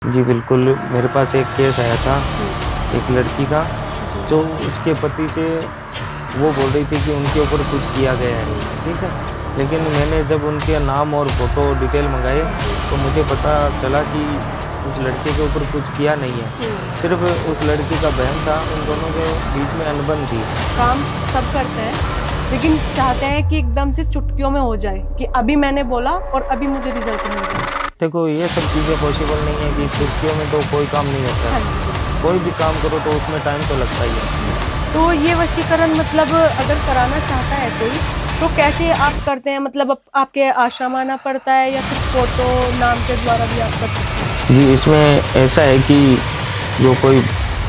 जी बिल्कुल, मेरे पास एक केस आया था एक लड़की का, जो उसके पति से वो बोल रही थी कि उनके ऊपर कुछ किया गया है, ठीक है। लेकिन मैंने जब उनके नाम और फ़ोटो डिटेल मंगाए तो मुझे पता चला कि उस लड़के के ऊपर कुछ किया नहीं है। सिर्फ़ उस लड़की का बहन था, उन दोनों के बीच में अनबन थी। काम सब करते हैं, लेकिन चाहते हैं कि एकदम से चुटकियों में हो जाए कि अभी मैंने बोला और अभी मुझे रिजल्ट मिल जाए। देखो ये सब चीज़ें पॉसिबल नहीं है कि चुटकियों में तो कोई काम नहीं होता हाँ है। जी। कोई भी काम करो तो उसमें टाइम तो लगता ही है। तो ये वशीकरण मतलब अगर कराना चाहता है कोई, तो कैसे आप करते हैं? मतलब आपके आश्रम आना पड़ता है या फिर फोटो नाम के द्वारा भी आप कर सकते हैं? जी, इसमें ऐसा है कि जो कोई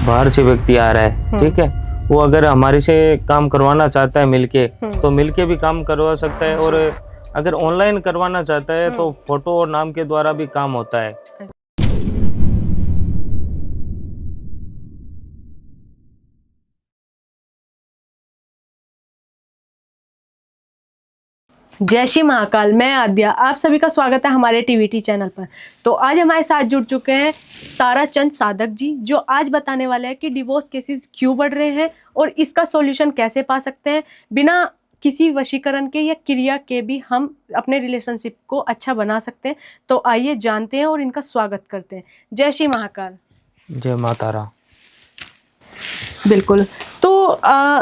बाहर से व्यक्ति आ रहा है, ठीक है? वो अगर हमारे से काम करवाना चाहता है मिलके, तो मिलके भी काम करवा सकता है और अगर ऑनलाइन करवाना चाहता है तो फ़ोटो और नाम के द्वारा भी काम होता है। जय श्री महाकाल, मैं आद्या, आप सभी का स्वागत है हमारे टीवीटी चैनल पर। तो आज हमारे साथ जुड़ चुके हैं ताराचंद साधक जी, जो आज बताने वाले हैं कि डिवोर्स केसेस क्यों बढ़ रहे हैं और इसका सॉल्यूशन कैसे पा सकते हैं। बिना किसी वशीकरण के या क्रिया के भी हम अपने रिलेशनशिप को अच्छा बना सकते हैं। तो आइए जानते हैं और इनका स्वागत करते हैं। जय श्री महाकाल। जय माँ तारा। बिल्कुल। तो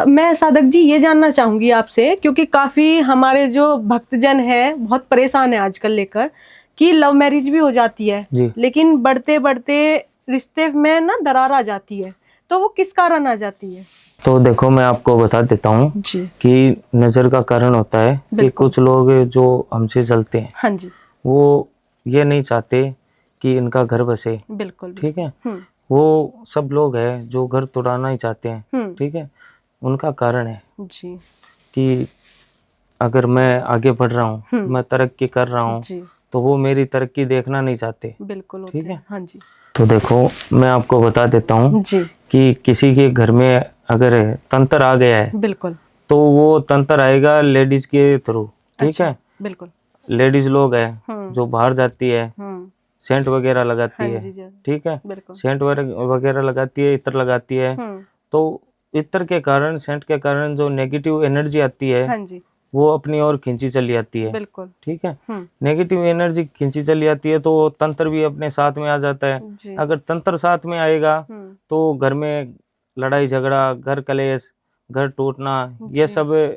मैं साधक जी ये जानना चाहूंगी आपसे, क्योंकि काफ़ी हमारे जो भक्तजन हैं बहुत परेशान है आजकल लेकर कि लव मैरिज भी हो जाती है, जी। लेकिन बढ़ते बढ़ते रिश्ते में ना दरार आ जाती है, तो वो किस कारण आ जाती है? तो देखो मैं आपको बता देता हूँ जी। कि नज़र का कारण होता है कि बिल्कुल। कुछ लोग जो हमसे चलते हैं, हाँ जी। वो ये नहीं चाहते कि इनका घर बसे, बिल्कुल ठीक है? बिल्कुल। वो सब लोग हैं जो घर तोड़ना ही चाहते हैं, ठीक है? उनका कारण है जी। कि अगर मैं आगे बढ़ रहा हूँ, मैं तरक्की कर रहा हूँ, जी। तो वो मेरी तरक्की देखना नहीं चाहते, बिल्कुल ठीक होते है? हैं। हाँ जी। तो देखो मैं आपको बता देता हूँ जी। कि किसी के घर में अगर तंत्र आ गया है, बिल्कुल। तो वो तंत्र आएगा लेडीज के थ्रू, ठीक अच्छा। है? बिल्कुल। लेडीज लोग हैं जो बाहर जाती है, सेंट वगैरह लगाती हाँ है, जी जी। ठीक है? बिल्कुल। सेंट वगैरह लगाती है, इत्र लगाती है। तो इत्र के कारण, सेंट के कारण जो नेगेटिव एनर्जी आती है, हाँ जी। वो अपनी ओर खींची चली आती है, बिल्कुल। ठीक है? नेगेटिव एनर्जी खींची चली आती है तो तंत्र भी अपने साथ में आ जाता है। जी। अगर तंत्र साथ में आएगा तो घर में लड़ाई झगड़ा, घर कलेश, घर टूटना, ये जी। सब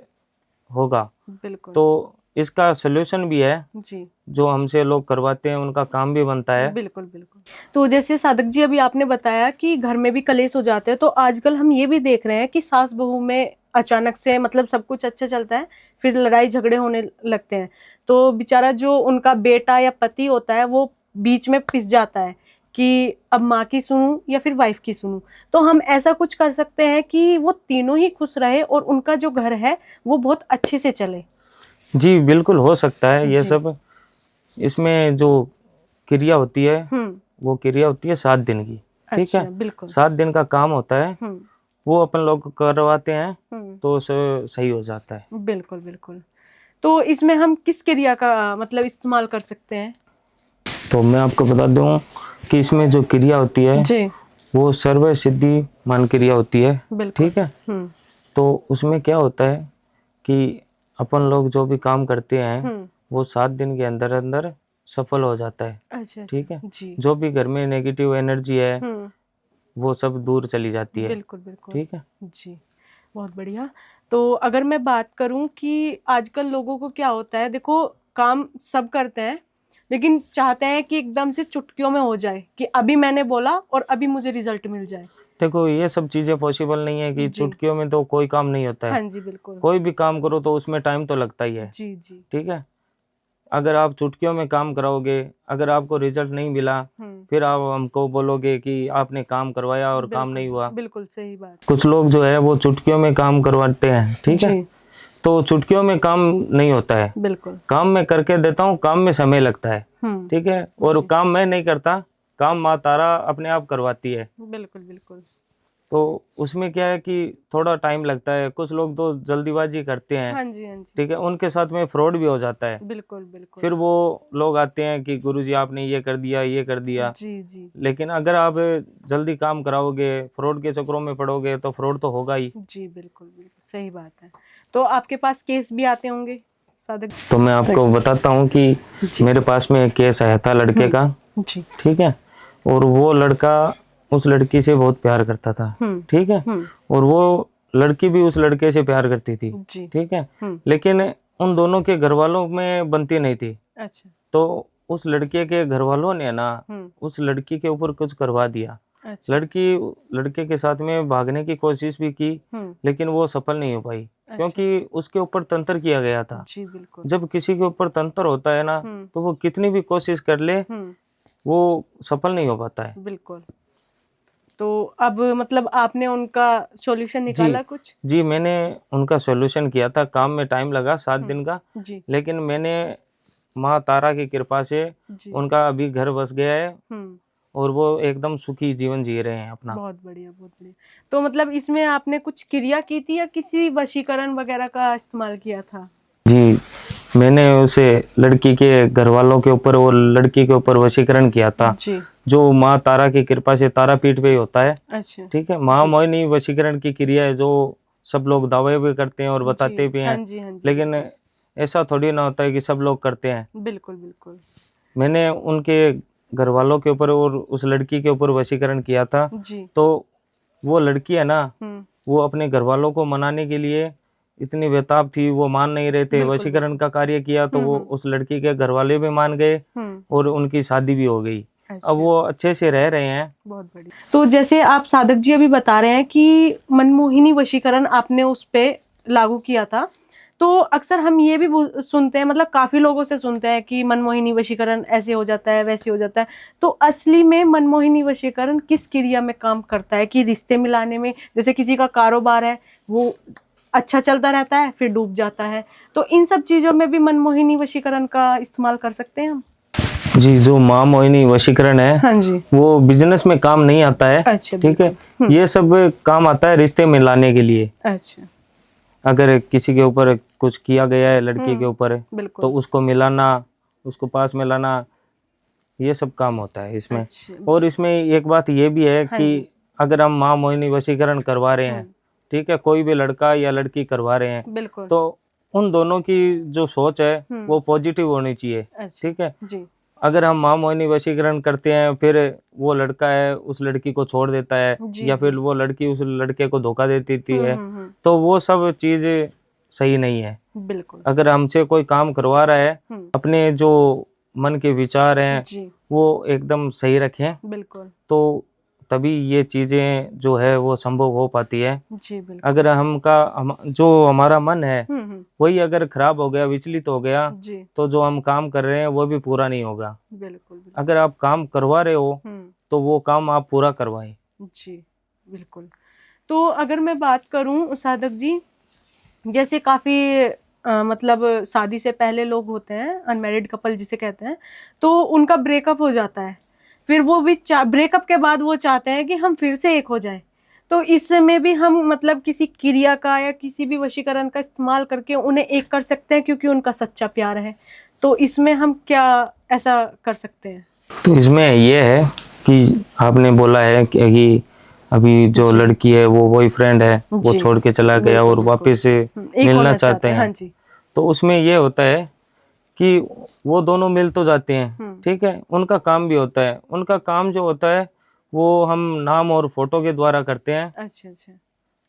होगा। बिल्कुल। तो इसका सॉल्यूशन भी है, जी। जो हमसे लोग करवाते हैं उनका काम भी बनता है। बिल्कुल बिल्कुल। तो जैसे साधक जी अभी आपने बताया कि घर में भी कलेश हो जाते हैं, तो आजकल हम ये भी देख रहे हैं कि सास बहू में अचानक से मतलब सब कुछ अच्छा चलता है, फिर लड़ाई झगड़े होने लगते हैं। तो बेचारा जो उनका बेटा या पति होता है वो बीच में पिस जाता है कि अब माँ की सुनूं या फिर वाइफ की सुनूं। तो हम ऐसा कुछ कर सकते हैं कि वो तीनों ही खुश रहे और उनका जो घर है वो बहुत अच्छे से चले। जी बिल्कुल हो सकता है ये जी। सब। इसमें जो क्रिया होती है, वो क्रिया होती है 7 दिन की, ठीक अच्छा। है? बिल्कुल। 7 दिन का काम होता है, वो अपन लोग करवाते हैं तो सही हो जाता है। बिल्कुल बिल्कुल। तो इसमें हम किस क्रिया का मतलब इस्तेमाल कर सकते हैं? तो मैं आपको बता दूं कि इसमें जो क्रिया होती है जी। वो सर्व सिद्धि मान क्रिया होती है, बिल्कुल। ठीक है? तो उसमें क्या होता है कि अपन लोग जो भी काम करते हैं वो 7 दिन के अंदर अंदर सफल हो जाता है, अच्छा ठीक अच्छा। है? जी। जो भी घर में नेगेटिव एनर्जी है वो सब दूर चली जाती है, बिल्कुल बिल्कुल। ठीक है? जी। बहुत बढ़िया। तो अगर मैं बात करूं कि आजकल लोगों को क्या होता है, देखो काम सब करते हैं, लेकिन चाहते हैं कि एकदम से चुटकियों में हो जाए कि अभी मैंने बोला और अभी मुझे रिजल्ट मिल जाए। देखो ये सब चीजें पॉसिबल नहीं है कि जी। चुटकियों में तो कोई काम नहीं होता हाँ है। जी। बिल्कुल। कोई भी काम करो तो उसमें टाइम तो लगता ही है, जी जी। ठीक है? अगर आप चुटकियों में काम कराओगे, अगर आपको रिजल्ट नहीं मिला, फिर आप हमको बोलोगे कि आपने काम करवाया और काम नहीं हुआ। बिल्कुल सही बात। कुछ लोग जो है वो चुटकियों में काम करवाते हैं, ठीक है? जी। तो चुटकियों में काम नहीं होता है। बिल्कुल। काम मैं करके देता हूँ, काम में समय लगता है, ठीक है? और जी। काम मैं नहीं करता, काम माँ तारा अपने आप करवाती है। बिल्कुल बिल्कुल। तो उसमें क्या है कि थोड़ा टाइम लगता है, कुछ लोग तो जल्दीबाजी करते हैं, हाँ जी, हाँ जी। ठीक है, उनके साथ में फ्रॉड भी हो जाता है। बिल्कुल, बिल्कुल। फिर वो लोग आते हैं कि गुरुजी आपने ये कर दिया, ये कर दिया। जी, जी। लेकिन अगर आप जल्दी काम कराओगे, फ्रॉड के चक्करों में पड़ोगे तो फ्रॉड तो होगा ही। जी, बिल्कुल, बिल्कुल, सही बात है। तो आपके पास केस भी आते होंगे साधक? तो मैं आपको बताता हूँ कि मेरे पास में एक केस आया था लड़के का, जी। ठीक है, और वो लड़का उस लड़की से बहुत प्यार करता था, ठीक है, और वो लड़की भी उस लड़के से प्यार करती थी, जी। ठीक है, लेकिन उन दोनों के घर वालों में बनती नहीं थी। अच्छा। तो उस लड़के के घर वालों ने ना उस लड़की के ऊपर कुछ करवा दिया। अच्छा। लड़की लड़के के साथ में भागने की कोशिश भी की, लेकिन वो सफल नहीं हो पाई, क्योंकि उसके ऊपर तंत्र किया गया था। जी, बिल्कुल। जब किसी के ऊपर तंत्र होता है ना, तो वो कितनी भी कोशिश कर ले, वो सफल नहीं हो पाता है। बिल्कुल। तो अब मतलब आपने उनका सॉल्यूशन निकाला कुछ? जी, मैंने उनका सॉल्यूशन किया था। काम में टाइम लगा 7 दिन का, जी। लेकिन मैंने माँ तारा की कृपा से उनका अभी घर बस गया है और वो एकदम सुखी जीवन जी रहे हैं अपना। बहुत बढ़िया, बहुत बढ़िया। तो मतलब इसमें आपने कुछ क्रिया की थी या किसी वशीकरण वगैरह का इस्तेमाल किया था? जी, मैंने उसे लड़की के घर वालों के ऊपर और लड़की के ऊपर वशीकरण किया था, जी। जो माँ तारा की कृपा से तारापीठ पे ही होता है। अच्छा। ठीक है, महामोहिनी वशीकरण की क्रिया है जो सब लोग दावे भी करते हैं और बताते भी हैं। हाँ जी, हाँ जी। लेकिन ऐसा थोड़ी ना होता है कि सब लोग करते हैं। बिल्कुल, बिल्कुल। मैंने उनके घर वालों के ऊपर और उस लड़की के ऊपर वशीकरण किया था। जी। तो वो लड़की है ना, वो अपने घर वालों को मनाने के लिए इतनी बेताब थी, वो मान नहीं रहे थे। वशीकरण का कार्य किया तो वो उस लड़की के घर वाले भी मान गए और उनकी शादी भी हो गई। अब वो अच्छे से रह रहे हैं। बहुत बढ़िया। तो जैसे आप साधक जी अभी बता रहे हैं कि मनमोहिनी वशीकरण आपने उस पे लागू किया था, तो अक्सर हम ये भी सुनते हैं, मतलब काफी लोगों से सुनते हैं कि मनमोहिनी वशीकरण ऐसे हो जाता है, वैसे हो जाता है। तो असली में मनमोहिनी वशीकरण किस क्रिया में काम करता है? कि रिश्ते मिलाने में, जैसे किसी का कारोबार है वो अच्छा चलता रहता है फिर डूब जाता है, तो इन सब चीजों में भी मनमोहिनी वशीकरण का इस्तेमाल कर सकते हैं हम? जी, जो महामोहिनी वशीकरण है, हाँ जी, वो बिजनेस में काम नहीं आता है। अच्छा, ठीक है, ये सब काम आता है रिश्ते मिलाने के लिए। अच्छा। अगर किसी के ऊपर कुछ किया गया है लड़की के ऊपर, तो उसको मिलाना, उसको पास में लाना, ये सब काम होता है इसमें। अच्छा। और इसमें एक बात ये भी है कि अगर हम महामोहिनी वशीकरण करवा रहे हैं, ठीक है, कोई भी लड़का या लड़की करवा रहे हैं, बिल्कुल। तो उन दोनों की जो सोच है वो पॉजिटिव होनी चाहिए। ठीक है, जी। अगर हम महामोहिनी वशीकरण करते हैं, फिर वो लड़का है उस लड़की को छोड़ देता है, या फिर वो लड़की उस लड़के को धोखा दे देती है, तो वो सब चीज सही नहीं है। बिल्कुल। अगर हमसे कोई काम करवा रहा है, अपने जो मन के विचार हैं वो एकदम सही रखें, बिल्कुल। तो तभी ये चीजें जो है वो संभव हो पाती है। जी, बिल्कुल। अगर जो हमारा मन है वही अगर खराब हो गया, विचलित हो गया, तो जो हम काम कर रहे हैं वो भी पूरा नहीं होगा। बिल्कुल। अगर आप काम करवा रहे हो तो वो काम आप पूरा करवाएं। जी, बिल्कुल। तो अगर मैं बात करूं साधक जी, जैसे काफी मतलब शादी से पहले लोग होते हैं, अनमैरिड कपल जिसे कहते हैं, तो उनका ब्रेकअप हो जाता है, फिर वो भी ब्रेकअप के बाद वो चाहते हैं कि हम फिर से एक हो जाएं। तो इसमें भी हम मतलब किसी क्रिया का या किसी भी वशीकरण का इस्तेमाल करके उन्हें एक कर सकते हैं, क्योंकि उनका सच्चा प्यार है। तो इसमें हम क्या ऐसा कर सकते हैं? तो इसमें ये है कि आपने बोला है कि अभी जो लड़की है वो बॉयफ्रेंड है, वो छोड़ के चला गया और वापस मिलना चाहते हैं। हाँ जी। तो उसमें ये होता है कि वो दोनों मिल तो जाते हैं, ठीक है, उनका काम भी होता है। उनका काम जो होता है वो हम नाम और फोटो के द्वारा करते हैं। अच्छा, अच्छा।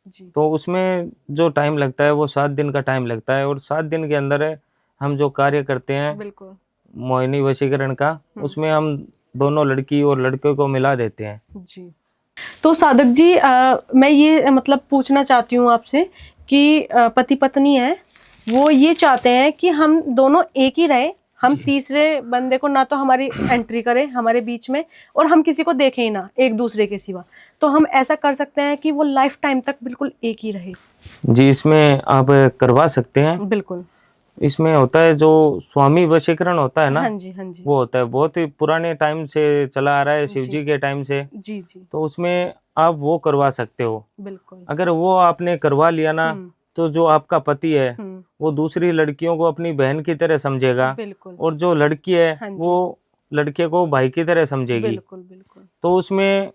जी। तो उसमें जो टाइम लगता है वो 7 दिन का टाइम लगता है, और 7 दिन के अंदर हम जो कार्य करते हैं बिल्कुल मोहिनी वशीकरण का, उसमें हम दोनों लड़की और लड़के को मिला देते हैं। जी। तो साधक जी मैं ये मतलब पूछना चाहती हूँ आपसे कि पति पत्नी है, वो ये चाहते हैं कि हम दोनों एक ही रहें, हम तीसरे बंदे को ना तो हमारी एंट्री करे हमारे बीच में, और हम किसी को देखें ही ना एक दूसरे के सिवा। तो हम ऐसा कर सकते हैं कि वो लाइफ टाइम तक बिल्कुल एक ही रहे? जी, इसमें आप करवा सकते हैं। बिल्कुल। इसमें होता है जो स्वामी वशीकरण होता है ना, हाँ जी, हाँ जी। वो होता है, बहुत ही पुराने टाइम से चला आ रहा है, शिव जी। जी के टाइम से। जी, जी, तो उसमें आप वो करवा सकते हो। बिल्कुल। अगर वो आपने करवा लिया ना, हुँ, तो जो आपका पति है हुँ, वो दूसरी लड़कियों को अपनी बहन की तरह समझेगा, बिल्कुल। और जो लड़की है हाँ वो जी, लड़के को भाई की तरह समझेगी। बिल्कुल, बिल्कुल। तो उसमें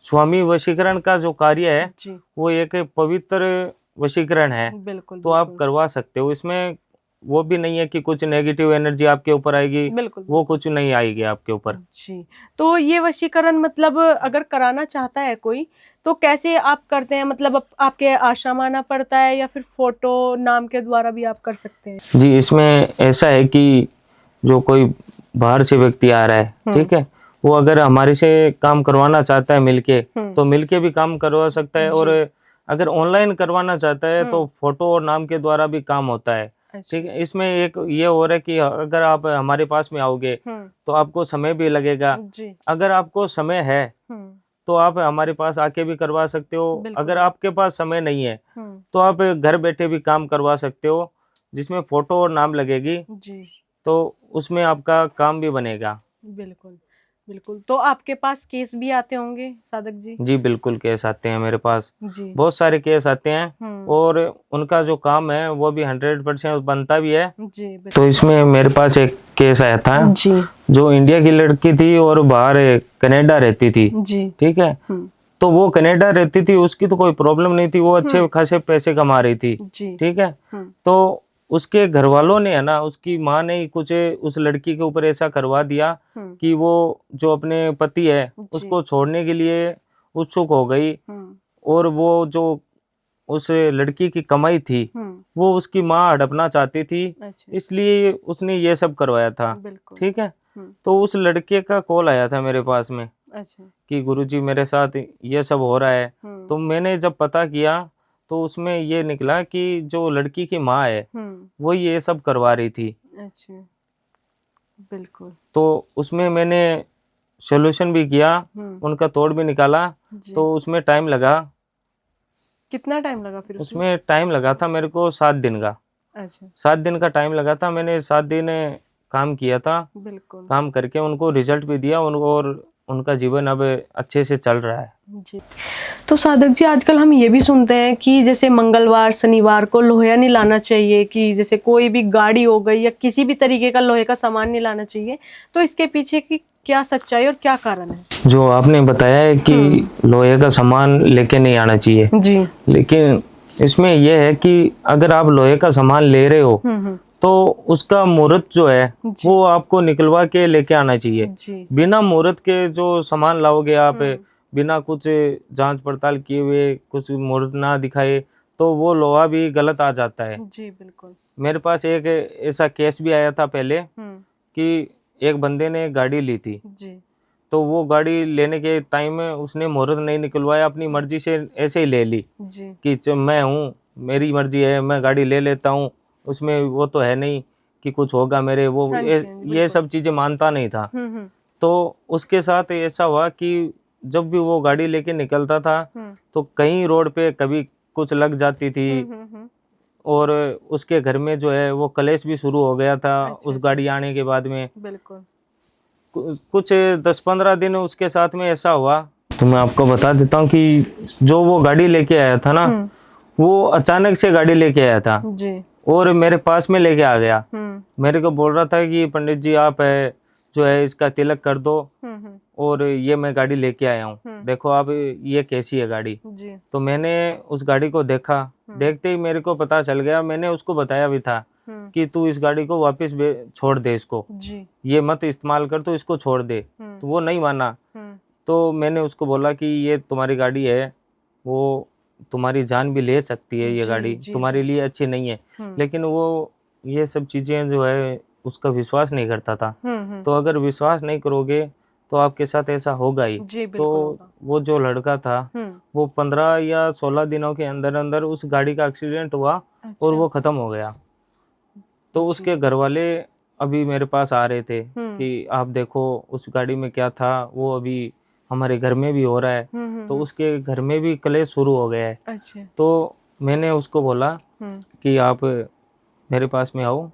स्वामी वशीकरण का जो कार्य है जी, वो एक पवित्र वशीकरण है। बिल्कुल, तो आप बिल्कुल। करवा सकते हो। इसमें वो भी नहीं है कि कुछ नेगेटिव एनर्जी आपके ऊपर आएगी, बिल्कुल, वो बिल्कुल। कुछ नहीं आएगी आपके ऊपर। जी, तो ये वशीकरण मतलब अगर कराना चाहता है कोई, तो कैसे आप करते हैं? मतलब आपके आश्रम आना पड़ता है या फिर फ़ोटो नाम के द्वारा भी आप कर सकते हैं? जी, इसमें ऐसा है कि जो कोई बाहर से व्यक्ति आ रहा है, हुँ, ठीक है, वो अगर हमारे से काम करवाना चाहता है मिलके, हुँ, तो मिलके भी काम करवा सकता है। और जी, अगर ऑनलाइन करवाना चाहता है हुँ, तो फोटो और नाम के द्वारा भी काम होता है। ठीक अच्छा, है, इसमें एक ये हो रहा है कि अगर आप हमारे पास में आओगे हुँ, तो आपको समय भी लगेगा। जी, अगर आपको समय है हुँ, तो आप हमारे पास आके भी करवा सकते हो। बिल्कुल, अगर आपके पास समय नहीं है हुँ, तो आप घर बैठे भी काम करवा सकते हो, जिसमें फोटो और नाम लगेगी, जी, तो उसमें आपका काम भी बनेगा। बिल्कुल, बिल्कुल। तो आपके पास केस भी आते होंगे साधक जी? जी, बिल्कुल केस आते हैं मेरे पास, जी, बहुत सारे केस आते हैं, हुँ, और उनका जो काम है वो भी 100% बनता भी है। जी, तो बिल्कुल। इसमें मेरे पास एक केस आया था, जी, जो इंडिया की लड़की थी और बाहर कनाडा रहती थी, जी, ठीक है। हुँ, तो वो कनाडा रहती थी, उसकी तो कोई प्रॉब्लम नहीं थी, वो अच्छे हुँ, खासे पैसे कमा रही थी, जी, ठीक है। हुँ, तो उसके घर वालों ने है ना, उसकी माँ ने ही कुछ उस लड़की के ऊपर ऐसा करवा दिया हुँ, कि वो जो अपने पति है जी, उसको छोड़ने के लिए उत्सुक हो गई। हुँ, और वो जो उस लड़की की कमाई थी हुँ, वो उसकी माँ हड़पना चाहती थी, अच्छा, इसलिए उसने ये सब करवाया था, बिल्कुल, ठीक है। हुँ, तो उस लड़के का कॉल आया था मेरे पास में अच्छा, कि गुरुजी मेरे साथ ये सब हो रहा है। हुँ, तो मैंने जब पता किया तो उसमें ये निकला कि जो लड़की की माँ है हुँ, वो ये सब करवा रही थी। अच्छा, बिल्कुल, तो उसमें मैंने सॉल्यूशन भी किया, हुँ, उनका तोड़ भी निकाला। जी। तो उसमें टाइम लगा, कितना टाइम लगा फिर उसमें? उसमें टाइम लगा था मेरे को 7 दिन का। अच्छा, 7 दिन का टाइम लगा था, मैंने 7 दिन काम किया था। बिल्कुल, काम करके उनको रिजल्ट भी दिया उनको, और उनका जीवन अब अच्छे से चल रहा है। जी। तो साधक जी आजकल हम ये भी सुनते हैं कि जैसे मंगलवार, शनिवार को लोहा नहीं लाना चाहिए, कि जैसे कोई भी गाड़ी हो गई या किसी भी तरीके का लोहे का सामान नहीं लाना चाहिए। तो इसके पीछे की क्या सच्चाई और क्या कारण है? जो आपने बताया है कि लोहे का सामान लेके नहीं आना चाहिए, जी। लेकिन इसमें यह है कि अगर आप लोहे का सामान ले रहे हो हुँ। तो उसका मुहूर्त जो है जी, वो आपको निकलवा के लेके आना चाहिए। जी। बिना मुहूर्त के जो सामान लाओगे आप, हुँ, बिना कुछ जांच पड़ताल किए हुए, कुछ मुहूर्त ना दिखाए, तो वो लोहा भी गलत आ जाता है। जी, बिल्कुल। मेरे पास एक ऐसा केस भी आया था पहले हुँ, कि एक बंदे ने गाड़ी ली थी। जी, तो वो गाड़ी लेने के टाइम में उसने मुहूर्त नहीं निकलवाया, अपनी मर्जी से ऐसे ही ले ली जी। कि मैं हूँ, मेरी मर्जी है, मैं गाड़ी ले लेता हूँ, उसमें वो तो है नहीं कि कुछ होगा मेरे, वो हाँ जी, हाँ जी, ये बिल्कुल। सब चीज़ें मानता नहीं था। हुँ। तो उसके साथ ऐसा हुआ कि जब भी वो गाड़ी लेके निकलता था हुँ। तो कहीं रोड पे कभी कुछ लग जाती थी, हुँ। और उसके घर में जो है वो कलेश भी शुरू हो गया था अच्छा उस जी, गाड़ी आने के बाद में। बिल्कुल। कुछ 10-15 दिन उसके साथ में ऐसा हुआ। तो मैं आपको बता देता हूँ कि जो वो गाड़ी लेके आया था ना, हुँ, वो अचानक से गाड़ी लेके आया था जी। और मेरे पास में लेके आ गया। हुँ, मेरे को बोल रहा था कि पंडित जी आप है जो है इसका तिलक कर दो, हुँ। और ये मैं गाड़ी लेके आया हूँ, हुँ, देखो आप ये कैसी है गाड़ी। जी। तो मैंने उस गाड़ी को देखा, हुँ, देखते ही मेरे को पता चल गया। मैंने उसको बताया भी था हुँ, कि तू इस गाड़ी को वापस छोड़ दे, इसको जी। ये मत इस्तेमाल कर, तो इसको छोड़ दे। हुँ, तो वो नहीं माना। हुँ, तो मैंने उसको बोला कि ये तुम्हारी गाड़ी है, वो तुम्हारी जान भी ले सकती है, ये जी, गाड़ी जी, तुम्हारे लिए बिल्कुल। अच्छी नहीं है। हुँ, लेकिन वो ये सब चीज़ें जो है उसका विश्वास नहीं करता था। हुँ। तो अगर विश्वास नहीं करोगे तो आपके साथ ऐसा होगा ही। जी, तो बिल्कुल होगा। वो जो लड़का था हुँ, वो 15 या 16 दिनों के अंदर अंदर उस गाड़ी का एक्सीडेंट हुआ और अच्छा, वो ख़त्म हो गया। तो जी। उसके घर वाले अभी मेरे पास आ रहे थे हुँ, कि आप देखो उस गाड़ी में क्या था, वो अभी हमारे घर में भी हो रहा है। तो हुँ। उसके घर में भी कलेश शुरू हो गया है। अच्छा, तो मैंने उसको बोला हुँ, कि आप मेरे पास में आओ,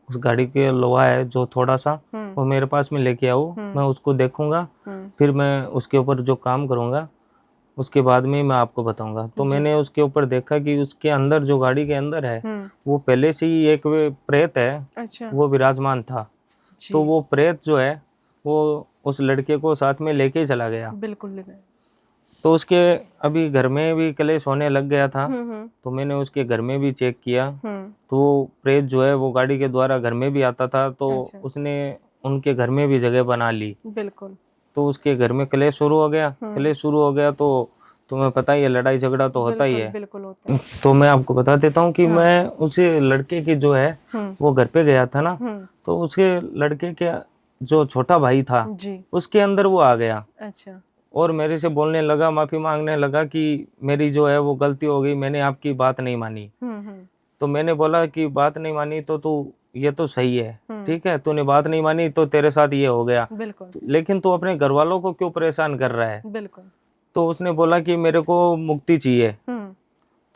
उस गाड़ी के लोहा है जो थोड़ा सा वो मेरे पास में लेके आओ, मैं उसको देखूंगा, फिर मैं उसके ऊपर जो काम करूंगा उसके बाद में मैं आपको बताऊंगा। तो मैंने उसके ऊपर देखा कि उसके अंदर जो गाड़ी के अंदर है वो पहले से ही एक प्रेत है, अच्छा। वो विराजमान था। तो वो प्रेत जो है वो उस लड़के को साथ में लेके चला गया। बिल्कुल। तो उसके अभी घर में भी कलेश होने लग गया था। तो मैंने उसके घर में भी चेक किया, तो वो प्रेत जो है वो गाड़ी के द्वारा घर में भी आता था। तो अच्छा। उसने उनके घर में भी जगह बना ली। बिल्कुल। तो उसके घर में कलेश शुरू हो गया। कलेश शुरू हो गया तो तुम्हें पता ही है, लड़ाई झगड़ा तो होता ही है। बिल्कुल होता है। तो मैं आपको बता देता हूँ कि मैं उसे लड़के की जो है वो घर पे गया था ना, तो उसके लड़के के जो छोटा भाई था जी। उसके अंदर वो आ गया। अच्छा। और मेरे से बोलने लगा, माफी मांगने लगा कि मेरी जो है वो गलती हो गई, मैंने आपकी बात नहीं मानी। तो मैंने बोला कि बात नहीं मानी तो तू, ये तो सही है, ठीक है, तूने बात नहीं मानी तो तेरे साथ ये हो गया, बिल्कुल। लेकिन तू अपने घर वालों को क्यों परेशान कर रहा है। बिल्कुल। तो उसने बोला कि मेरे को मुक्ति चाहिए।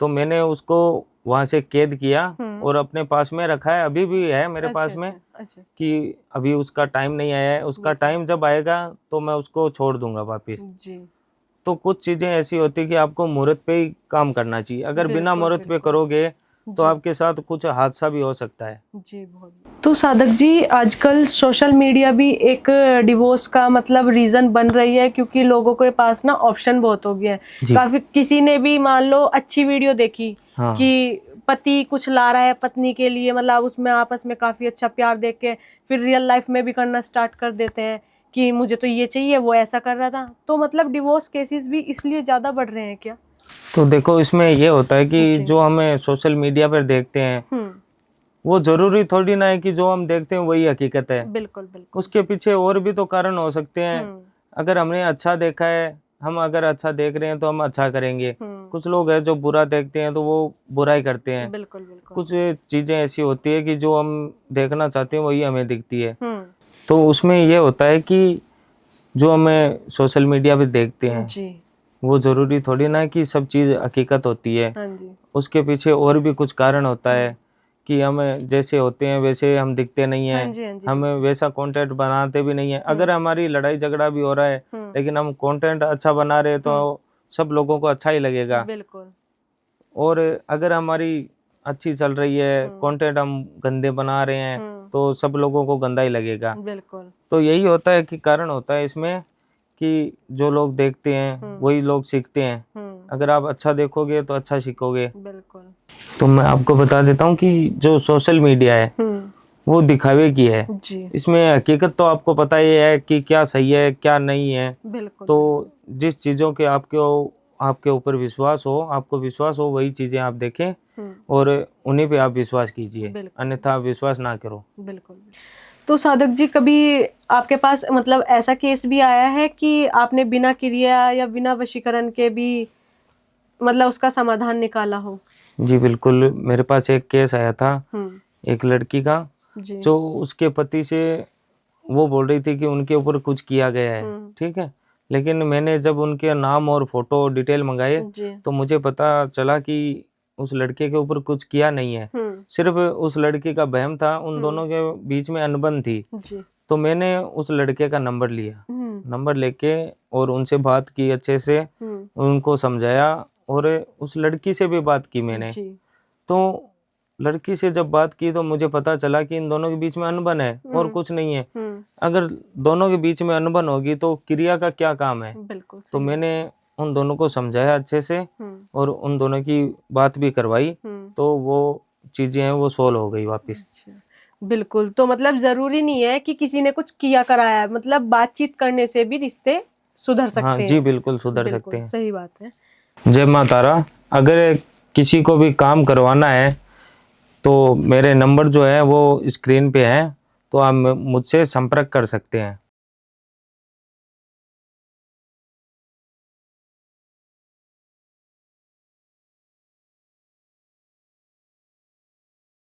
तो मैंने उसको वहां से कैद किया और अपने पास में रखा है, अभी भी है मेरे पास में। अच्छा। कि अभी उसका टाइम नहीं आया है, उसका टाइम जब आएगा तो मैं उसको छोड़ दूंगा वापिस। जी। तो कुछ चीजें ऐसी होती है कि आपको मुहूर्त पे ही काम करना चाहिए। अगर बिना मुहूर्त पे करोगे तो आपके साथ कुछ हादसा भी हो सकता है। जी बहुत। तो साधक जी, आजकल सोशल मीडिया भी एक डिवोर्स का मतलब रीजन बन रही है, क्योंकि लोगों के पास ना ऑप्शन बहुत हो गया है। काफी किसी ने भी मान लो अच्छी वीडियो देखी कि पति कुछ ला रहा है पत्नी के लिए, मतलब उसमें आपस में काफी अच्छा प्यार देख के फिर रियल लाइफ में भी करना स्टार्ट कर देते हैं कि मुझे तो ये चाहिए, वो ऐसा कर रहा था। तो मतलब डिवोर्स केसेस भी इसलिए ज्यादा बढ़ रहे हैं क्या? तो देखो, इसमें ये होता है कि जो हमें सोशल मीडिया पर देखते हैं वो जरूरी थोड़ी ना है कि जो हम देखते हैं वही हकीकत है। बिल्कुल बिल्कुल। उसके पीछे और भी तो कारण हो सकते हैं। अगर हमने अच्छा देखा है, हम अगर अच्छा देख रहे हैं तो हम अच्छा करेंगे। कुछ लोग हैं जो बुरा देखते हैं तो वो बुराई करते हैं। बिल्कुल बिल्कुल। कुछ चीजें ऐसी होती है कि जो हम देखना चाहते हैं वही हमें दिखती है। तो उसमें ये होता है कि जो हमें सोशल मीडिया पे देखते हैं जी। वो जरूरी थोड़ी ना कि सब चीज हकीकत होती है। हाँ जी। उसके पीछे और भी कुछ कारण होता है कि हम जैसे होते हैं वैसे हम दिखते नहीं हैं। हाँ जी, हाँ जी, हम वैसा कंटेंट बनाते भी नहीं है। अगर हमारी लड़ाई झगड़ा भी हो रहा है लेकिन हम कंटेंट अच्छा बना रहे हैं तो सब लोगों को अच्छा ही लगेगा। बिल्कुल। और अगर हमारी अच्छी चल रही है, कंटेंट हम गंदे बना रहे हैं तो सब लोगों को गंदा ही लगेगा। बिल्कुल। तो यही होता है कि कारण होता है इसमें कि जो लोग देखते हैं वही लोग सीखते हैं। अगर आप अच्छा देखोगे तो अच्छा सीखोगे। बिल्कुल। तो मैं आपको बता देता हूँ कि जो सोशल मीडिया है वो दिखावे की है। जी। इसमें हकीकत तो आपको पता ही है कि क्या सही है क्या नहीं है। बिल्कुल। तो जिस चीज़ों के आपके ऊपर विश्वास हो, आपको विश्वास हो, वही चीज़ें आप देखें और उन्हीं पे आप विश्वास कीजिए, अन्यथा आप विश्वास ना करो। बिल्कुल। तो साधक जी, कभी आपके पास मतलब ऐसा केस भी आया है कि आपने बिना क्रिया या बिना वशीकरण के भी मतलब उसका समाधान निकाला हो? जी बिल्कुल, मेरे पास एक केस आया था एक लड़की का, जो उसके पति से वो बोल रही थी कि उनके ऊपर कुछ किया गया है, ठीक है। लेकिन मैंने जब उनके नाम और फोटो डिटेल मंगाए तो मुझे पता चला कि उस लड़के के ऊपर कुछ किया नहीं है। सिर्फ उस लड़के का वहम था, उन दोनों के बीच में अनबन थी। तो मैंने उस लड़के का नंबर लिया, नंबर लेके और उनसे बात की अच्छे से, उनको समझाया और उस लड़की से भी बात की मैंने। तो लड़की से जब बात की तो मुझे पता चला कि इन दोनों के बीच में अनबन है और कुछ नहीं है। अगर दोनों के बीच में अनबन होगी तो क्रिया का क्या काम है। तो मैंने उन दोनों को समझाया अच्छे से और उन दोनों की बात भी करवाई, तो वो चीजें हैं वो सोल्व हो गई वापस। बिल्कुल। तो मतलब जरूरी नहीं है कि किसी ने कुछ किया कराया है, मतलब बातचीत करने से भी रिश्ते सुधर सकते हैं। जी बिल्कुल सुधर सकते हैं। सही बात है। जय मां तारा। अगर किसी को भी काम करवाना है तो मेरे नंबर जो है वो स्क्रीन पे है, तो आप मुझसे संपर्क कर सकते हैं।